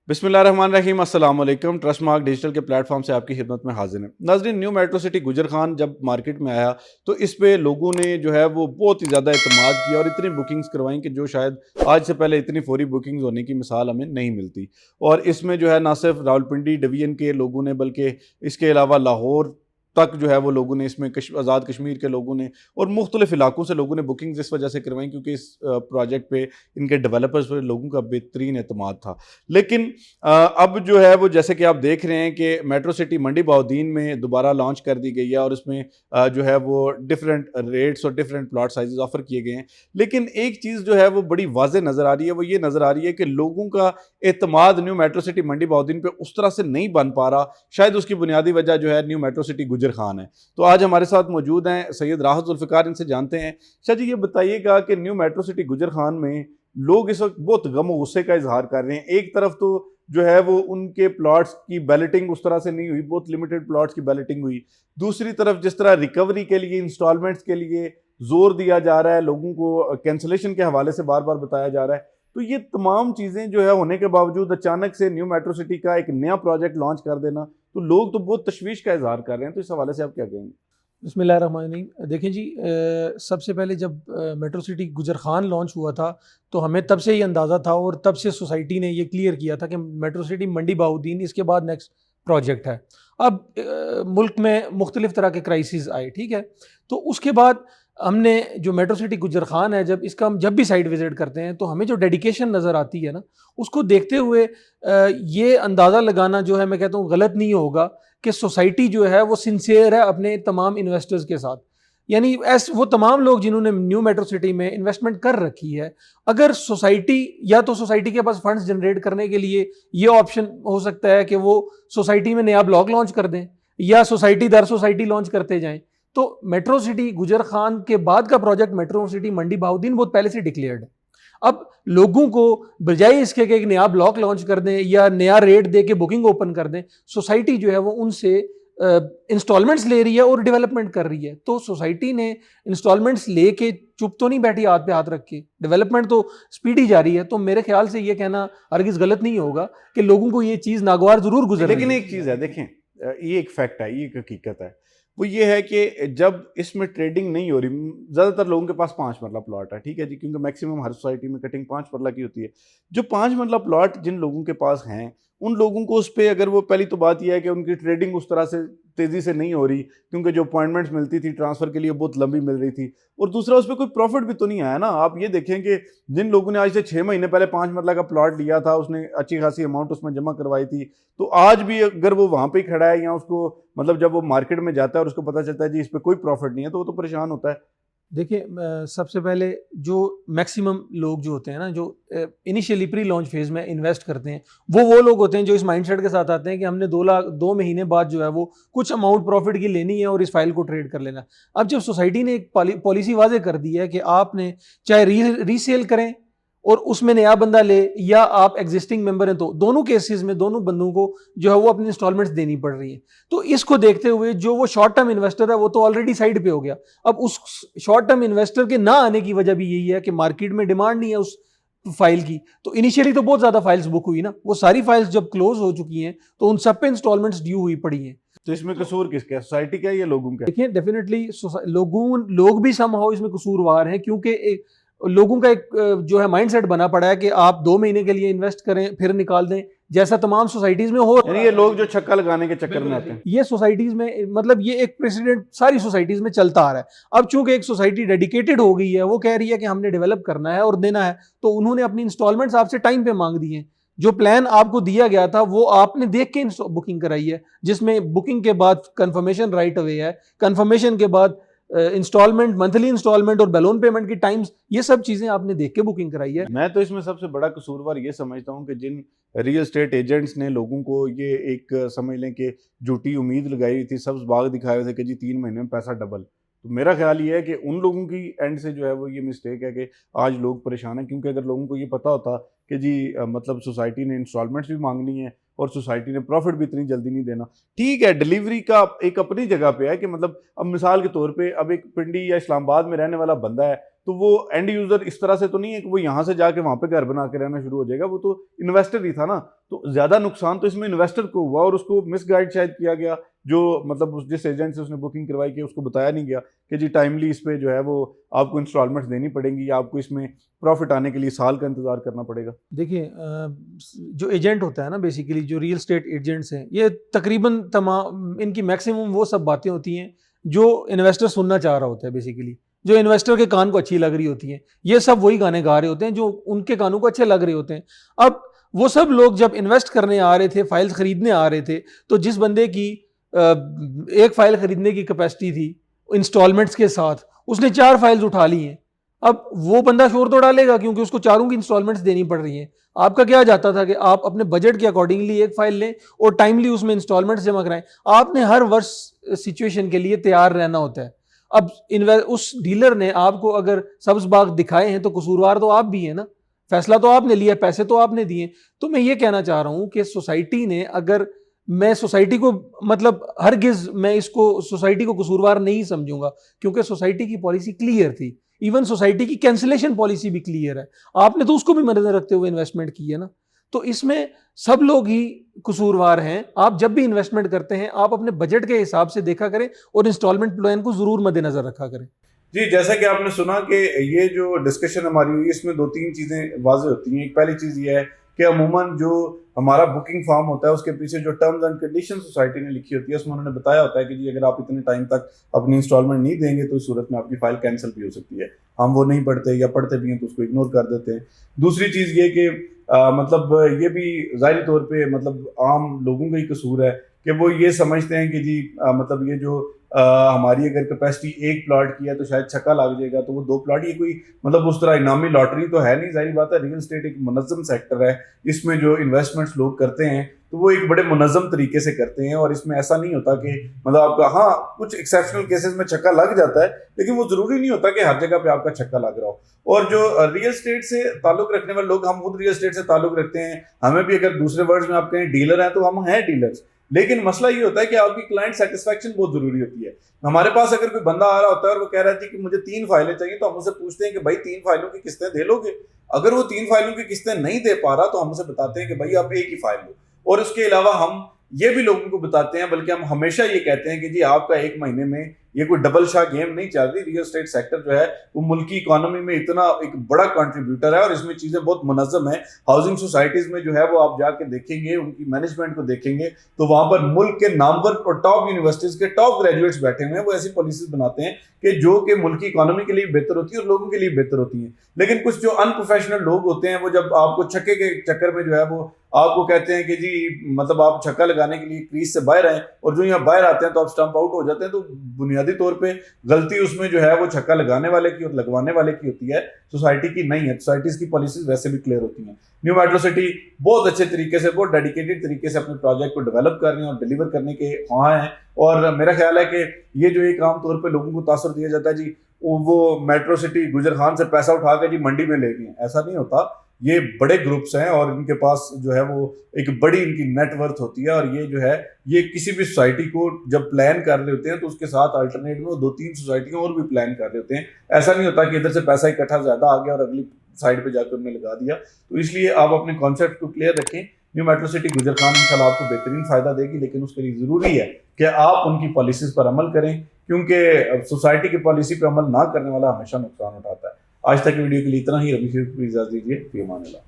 बिस्मिल्लाहिर्रहमानिर्रहीम अस्सलाम वालेकुम। ट्रस्ट मार्क डिजिटल के प्लेटफॉर्म से आपकी खिदमत में हाजिर है। नाज़रीन, न्यू मेट्रो सिटी गुजर खान जब मार्केट में आया तो इस पे लोगों ने जो है वो बहुत ही ज़्यादा एतमाद किया और इतनी बुकिंग्स करवाई कि जो शायद आज से पहले इतनी फौरी बुकिंग्स होने की मिसाल हमें नहीं मिलती। और इसमें जो है ना सिर्फ रावलपिंडी डिवीजन के लोगों ने बल्कि इसके अलावा लाहौर तक जो है वो लोगों ने इसमें आज़ाद कश्मीर के लोगों ने और मुख्तलिफ इलाकों से लोगों ने बुकिंग्स इस वजह से करवाई क्योंकि इस प्रोजेक्ट पे इनके डेवलपर्स पे लोगों का बेहतरीन एतमाद था। लेकिन अब जो है वो जैसे कि आप देख रहे हैं कि मेट्रो सिटी मंडी बहाउद्दीन में दोबारा लॉन्च कर दी गई है और इसमें जो है वो डिफरेंट रेट्स और डिफरेंट प्लॉट साइजेस ऑफर किए गए हैं। लेकिन एक चीज़ जो है वो बड़ी वाज़ेह नज़र आ रही है, वो ये नज़र आ रही है कि लोगों का एतमाद न्यू मेट्रो सिटी मंडी बहाउद्दीन पे उस तरह से नहीं बन पा रहा। शायद उसकी बुनियादी वजह जो है न्यू मेट्रो सिटी गुजर खान है। तो आज हमारे साथ मौजूद हैं सैयद राहत जुल्फ़िकार, इनसे जानते हैं। शाह जी, ये बताइएगा कि न्यू मेट्रो सिटी गुजर खान में लोग इस वक्त बहुत गम और गुस्से का इजहार कर रहे हैं। एक तरफ तो जो है वो उनके प्लॉट्स की बैलेटिंग उस तरह से नहीं हुई, बहुत लिमिटेड प्लॉट्स की बैलेटिंग हुई। दूसरी तरफ जिस तरह रिकवरी के लिए, इंस्टॉलमेंट्स के लिए जोर दिया जा रहा है, लोगों को कैंसिलेशन के हवाले से बार बार बताया जा रहा है। तो ये तमाम चीज़ें जो है होने के बावजूद अचानक से न्यू मेट्रो सिटी का एक नया प्रोजेक्ट लॉन्च कर देना, तो लोग तो बहुत तशवीश का इजहार कर रहे हैं। तो इस हवाले से आप क्या कहेंगे? बिस्मिल्लाहिर्रहमानिर्रहीम। देखें जी, सबसे पहले जब मेट्रो सिटी गुजर खान लॉन्च हुआ था तो हमें तब से ही अंदाज़ा था और तब से सोसाइटी ने ये क्लियर किया था कि मेट्रो सिटी मंडी बहाउद्दीन इसके बाद नेक्स्ट प्रोजेक्ट है। अब मुल्क में मुख्तलिफ तरह के क्राइसिस आए, ठीक है। तो उसके बाद हमने जो मेट्रो सिटी गुजर खान है, जब भी साइट विज़िट करते हैं तो हमें जो डेडिकेशन नज़र आती है ना, उसको देखते हुए ये अंदाज़ा लगाना जो है, मैं कहता हूँ गलत नहीं होगा कि सोसाइटी जो है वो सिंसियर है अपने तमाम इन्वेस्टर्स के साथ। यानी वो तमाम लोग जिन्होंने न्यू मेट्रो सिटी में इन्वेस्टमेंट कर रखी है, अगर सोसाइटी या तो सोसाइटी के पास फंड्स जनरेट करने के लिए ये ऑप्शन हो सकता है कि वो सोसाइटी में नया ब्लॉक लॉन्च कर दें या सोसाइटी दर सोसाइटी लॉन्च करते जाएं। तो मेट्रो सिटी गुजर खान के बाद का प्रोजेक्ट मेट्रो सिटी मंडी बहाउद्दीन बहुत पहले से डिक्लेयर्ड है। अब लोगों को बजाय इसके कि एक नया ब्लॉक लॉन्च कर दें या नया रेट दे के बुकिंग ओपन कर दें, सोसाइटी जो है वो उनसे इंस्टॉलमेंट्स ले रही है और डेवलपमेंट कर रही है। तो सोसाइटी ने इंस्टॉलमेंट्स लेके चुप तो नहीं बैठी हाथ पे हाथ रख के, डेवलपमेंट तो स्पीडी जारी है। तो मेरे ख्याल से ये कहना हरगिज गलत नहीं होगा कि लोगों को ये चीज़ नागवार जरूर गुजर रही है। लेकिन एक चीज़ है, देखें, ये एक फैक्ट है, ये एक हकीकत है। वो ये है कि जब इसमें ट्रेडिंग नहीं हो रही, ज़्यादातर लोगों के पास 5 मरला प्लॉट है, ठीक है जी, क्योंकि मैक्सिमम हर सोसाइटी में कटिंग 5 मरला की होती है। जो 5 मरला प्लॉट जिन लोगों के पास हैं, उन लोगों को उस पर, अगर वो, पहली तो बात यह है कि उनकी ट्रेडिंग उस तरह से तेज़ी से नहीं हो रही क्योंकि जो अपॉइंटमेंट्स मिलती थी ट्रांसफ़र के लिए बहुत लंबी मिल रही थी, और दूसरा उस पर कोई प्रॉफिट भी तो नहीं आया ना। आप ये देखें कि जिन लोगों ने आज से 6 महीने पहले 5 मरला का प्लॉट लिया था, उसने अच्छी खासी अमाउंट उसमें जमा करवाई थी, तो आज भी अगर वो वहाँ पे ही खड़ा है या उसको, मतलब जब वो मार्केट में जाता है और उसको पता चलता है जी इस पर कोई प्रॉफिट नहीं है, तो वो तो परेशान होता है। देखिए, सबसे पहले जो मैक्सिमम लोग जो होते हैं ना, जो इनिशियली प्री लॉन्च फेज में इन्वेस्ट करते हैं, वो लोग होते हैं जो इस माइंडसेट के साथ आते हैं कि हमने 2 महीने बाद जो है वो कुछ अमाउंट प्रॉफिट की लेनी है और इस फाइल को ट्रेड कर लेना। अब जब सोसाइटी ने एक पॉलिसी वाजे कर दी है कि आपने चाहे रीसेल करें और उसमें नया बंदा ले या आप एग्जिस्टिंग मेंबर हैं, तो दोनों केसेस में दोनों बंदों को जो है वो अपनी इंस्टॉलमेंट्स देनी पड़ रही है। तो इसको देखते हुए जो वो शॉर्ट टर्म इन्वेस्टर है वो तो ऑलरेडी साइड पे हो गया। अब उस शॉर्ट टर्म इन्वेस्टर के ना आने की वजह भी यही है कि मार्केट में डिमांड नहीं है उस फाइल की। तो इनिशियली तो बहुत ज्यादा फाइल्स बुक हुई ना, वो सारी फाइल्स जब क्लोज हो चुकी हैं तो उन सब पे इंस्टॉलमेंट्स ड्यू हुई पड़ी हैं। तो इसमें कसूर किसका है, सोसाइटी का या लोगों का? देखिए, डेफिनेटली लोग भी समहाउ इसमें कसूरवार हैं, क्योंकि लोगों का एक जो है माइंडसेट बना पड़ा है कि आप 2 महीने के लिए इन्वेस्ट करें फिर निकाल दें, जैसा तमाम सोसाइटीज में हो। यानी ये लोग जो छक्का लगाने के चक्कर में आते हैं, ये सोसाइटीज में, मतलब ये एक प्रेसिडेंट सारी सोसाइटीज में चलता आ रहा है। अब चूंकि एक सोसाइटी डेडिकेटेड हो गई है, वो कह रही है कि हमने डेवलप करना है और देना है, तो उन्होंने अपनी इंस्टॉलमेंट्स आपसे टाइम पे मांग दी हैं। जो प्लान आपको दिया गया था वो आपने देख के बुकिंग कराई है, जिसमें बुकिंग के बाद कंफर्मेशन राइट अवे है, कंफर्मेशन के बाद इंस्टॉलमेंट, मंथली इंस्टॉलमेंट और बैलून पेमेंट की टाइम्स, ये सब चीजें आपने देख के बुकिंग कराई है। मैं तो इसमें सबसे बड़ा कसूरवार ये समझता हूँ कि जिन रियल एस्टेट एजेंट्स ने लोगों को ये एक समझ लें कि झूठी उम्मीद लगाई हुई थी, सब्ज बाग दिखाए हुए थे कि जी 3 महीने में पैसा डबल, तो मेरा ख्याल ये है कि उन लोगों की एंड से जो है वो ये मिस्टेक है कि आज लोग परेशान हैं। क्योंकि अगर लोगों को ये पता होता कि जी मतलब सोसाइटी ने इंस्टॉलमेंट्स भी मांगनी है और सोसाइटी ने प्रॉफिट भी इतनी जल्दी नहीं देना, ठीक है, डिलीवरी का एक अपनी जगह पे है कि मतलब अब मिसाल के तौर पे अब एक पिंडी या इस्लामाबाद में रहने वाला बंदा है, तो वो एंड यूज़र इस तरह से तो नहीं है कि वो यहाँ से जाके वहाँ पे घर बना के रहना शुरू हो जाएगा, वो तो इन्वेस्टर ही था ना। तो ज़्यादा नुकसान तो इसमें इन्वेस्टर को हुआ और उसको मिसगाइड शायद किया गया, जो मतलब उस जिस एजेंट से उसने बुकिंग करवाई कि उसको बताया नहीं गया कि जी टाइमली इस पे जो है वो आपको इंस्टॉलमेंट्स देनी पड़ेंगी या आपको इसमें प्रॉफिट आने के लिए साल का इंतजार करना पड़ेगा। देखिए जो एजेंट होता है ना, बेसिकली जो रियल स्टेट एजेंट्स हैं, ये तकरीबन तमाम इनकी मैक्सिमम वो सब बातें होती हैं जो इन्वेस्टर सुनना चाह रहा होता है, बेसिकली जो इन्वेस्टर के कान को अच्छी लग रही होती हैं, ये सब वही गाने गा रहे होते हैं जो उनके कानों को अच्छे लग रहे होते हैं। अब वो सब लोग जब इन्वेस्ट करने आ रहे थे, फाइल्स खरीदने आ रहे थे, तो जिस बंदे की एक फाइल खरीदने की कैपेसिटी थी इंस्टॉलमेंट्स के साथ, उसने 4 फाइल्स उठा ली हैं। अब वो बंदा शोर तो डालेगा क्योंकि उसको चारों की इंस्टॉलमेंट्स देनी पड़ रही हैं। आपका क्या जाता था कि आप अपने बजट के अकॉर्डिंगली एक फाइल लें और टाइमली उसमें इंस्टॉलमेंट्स जमा कराएं। आपने हर वर्ष सिचुएशन के लिए तैयार रहना होता है। अब उस डीलर ने आपको अगर सब्ज बाग दिखाए हैं तो कसूरवार तो आप भी हैं ना, फैसला तो आपने लिया, पैसे तो आपने दिए। तो मैं ये कहना चाह रहा हूं कि सोसाइटी ने, अगर मैं सोसाइटी को मतलब हरगिज मैं इसको सोसाइटी को कसूरवार नहीं समझूंगा क्योंकि सोसाइटी की पॉलिसी क्लियर थी। इवन सोसाइटी की कैंसिलेशन पॉलिसी भी क्लियर है, आपने तो उसको भी मद्देनजर रखते हुए इन्वेस्टमेंट की है ना। तो इसमें सब लोग ही कसूरवार हैं। आप जब भी इन्वेस्टमेंट करते हैं आप अपने बजट के हिसाब से देखा करें और इंस्टॉलमेंट प्लान को जरूर मद्देनजर रखा करें। जी, जैसा कि आपने सुना कि ये जो डिस्कशन हमारी हुई इसमें 2-3 चीज़ें वाज़ेह होती हैं। एक पहली चीज़ ये है कि अमूमन जो हमारा बुकिंग फॉर्म होता है उसके पीछे जो टर्म्स एंड कंडीशन सोसाइटी ने लिखी होती है उसमें उन्होंने बताया होता है कि जी अगर आप इतने टाइम तक अपनी इंस्टॉलमेंट नहीं देंगे तो इस सूरत में आपकी फाइल कैंसिल भी हो सकती है। हम वो नहीं पढ़ते या पढ़ते भी हैं तो उसको इग्नोर कर देते हैं। दूसरी चीज़ ये कि मतलब ये भी ज़ाहिरी तौर पे मतलब आम लोगों का ही कसूर है कि वो ये समझते हैं कि जी मतलब ये जो हमारी अगर कैपेसिटी एक प्लॉट की है तो शायद छक्का लग जाएगा तो वो 2 प्लॉट, ये कोई मतलब उस तरह इनामी लॉटरी तो है नहीं। जाहिर बात है रियल एस्टेट एक मुनज़्ज़म सेक्टर है, इसमें जो इन्वेस्टमेंट्स लोग करते हैं तो वो एक बड़े मुनज़्ज़म तरीके से करते हैं और इसमें ऐसा नहीं होता कि मतलब आपका, हाँ कुछ एक्सेप्शनल केसेस में छक्का लग जाता है लेकिन वो ज़रूरी नहीं होता कि हर जगह पे आपका छक्का लग रहा हो। और जो रियल एस्टेट से ताल्लुक़ रखने वाले लोग, हम खुद रियल एस्टेट से ताल्लुक़ रखते हैं, हमें भी अगर दूसरे वर्ड्स में आप कहें डीलर हैं तो हम हैं डीलर्स, लेकिन मसला ये होता है कि आपकी क्लाइंट सेटिस्फेक्शन बहुत जरूरी होती है। हमारे पास अगर कोई बंदा आ रहा होता है और वो कह रहा है कि मुझे 3 फाइलें चाहिए तो हम उसे पूछते हैं कि भाई 3 फाइलों की किस्तें दे लोगे? अगर वो 3 फाइलों की किस्तें नहीं दे पा रहा तो हम उसे बताते हैं कि भाई आप एक ही फाइल लो। और उसके अलावा हम ये भी लोगों को बताते हैं, बल्कि हम हमेशा ये कहते हैं कि जी आपका 1 महीने में ये कोई डबल शाह गेम नहीं चल रही। रियल एस्टेट सेक्टर जो है वो मुल्की इकोनॉमी में इतना एक बड़ा कंट्रीब्यूटर है और इसमें चीज़ें बहुत मुनज़्ज़म है। हाउसिंग सोसाइटीज़ में जो है वो आप जाके देखेंगे, उनकी मैनेजमेंट को देखेंगे तो वहाँ पर मुल्क के नामवर और टॉप यूनिवर्सिटीज़ के टॉप ग्रेजुएट्स बैठे हुए हैं। वो ऐसी पॉलिसीज बनाते हैं कि जो कि मुल्क की इकोनॉमी के लिए बेहतर होती है और लोगों के लिए बेहतर होती हैं। लेकिन कुछ जो अनप्रोफेशनल लोग होते हैं वो जब आपको छक्के के चक्कर में जो है वो आपको कहते हैं कि जी मतलब आप छक्का लगाने के लिए क्रीज से बाहर आए और जो यहाँ बाहर आते हैं तो आप स्टंप आउट हो जाते हैं। तो बुनियादी तौर पे गलती उसमें जो है वो छक्का लगाने वाले की और लगवाने वाले की होती है, सोसाइटी की नहीं है। सोसाइटीज की पॉलिसीज वैसे भी क्लियर होती हैं। न्यू मेट्रो सिटी बहुत अच्छे तरीके से, बहुत डेडिकेटेड तरीके से अपने प्रोजेक्ट को डेवलप कर रहे हैं और डिलीवर करने के वहाँ हैं। और मेरा ख्याल है कि ये जो एक आम तौर पर लोगों को तासर दिया जाता है जी वो मेट्रो सिटी गुजर खान से पैसा उठा के जी मंडी में ले गए, ऐसा नहीं होता। ये बड़े ग्रुप्स हैं और इनके पास जो है वो एक बड़ी इनकी नेटवर्थ होती है और ये जो है ये किसी भी सोसाइटी को जब प्लान कर रहे होते हैं तो उसके साथ अल्टरनेट में 2-3 सोसाइटियां और भी प्लान कर रहे होते हैं। ऐसा नहीं होता कि इधर से पैसा इकट्ठा ज्यादा आ गया और अगली साइड पे जाकर उन्होंने लगा दिया। तो इसलिए आप अपने कॉन्सेप्ट को क्लियर रखें। न्यू मेट्रो सिटी गुजर खान इंशाल्लाह आपको बेहतरीन फायदा देगी, लेकिन उसके लिए जरूरी है कि आप उनकी पॉलिसीज पर अमल करें, क्योंकि सोसाइटी की पॉलिसी पर अमल ना करने वाला हमेशा नुकसान उठाता है। आज तक वीडियो के लिए इतना ही। रबी इजाज़त दीजिए। फी अमान अल्लाह।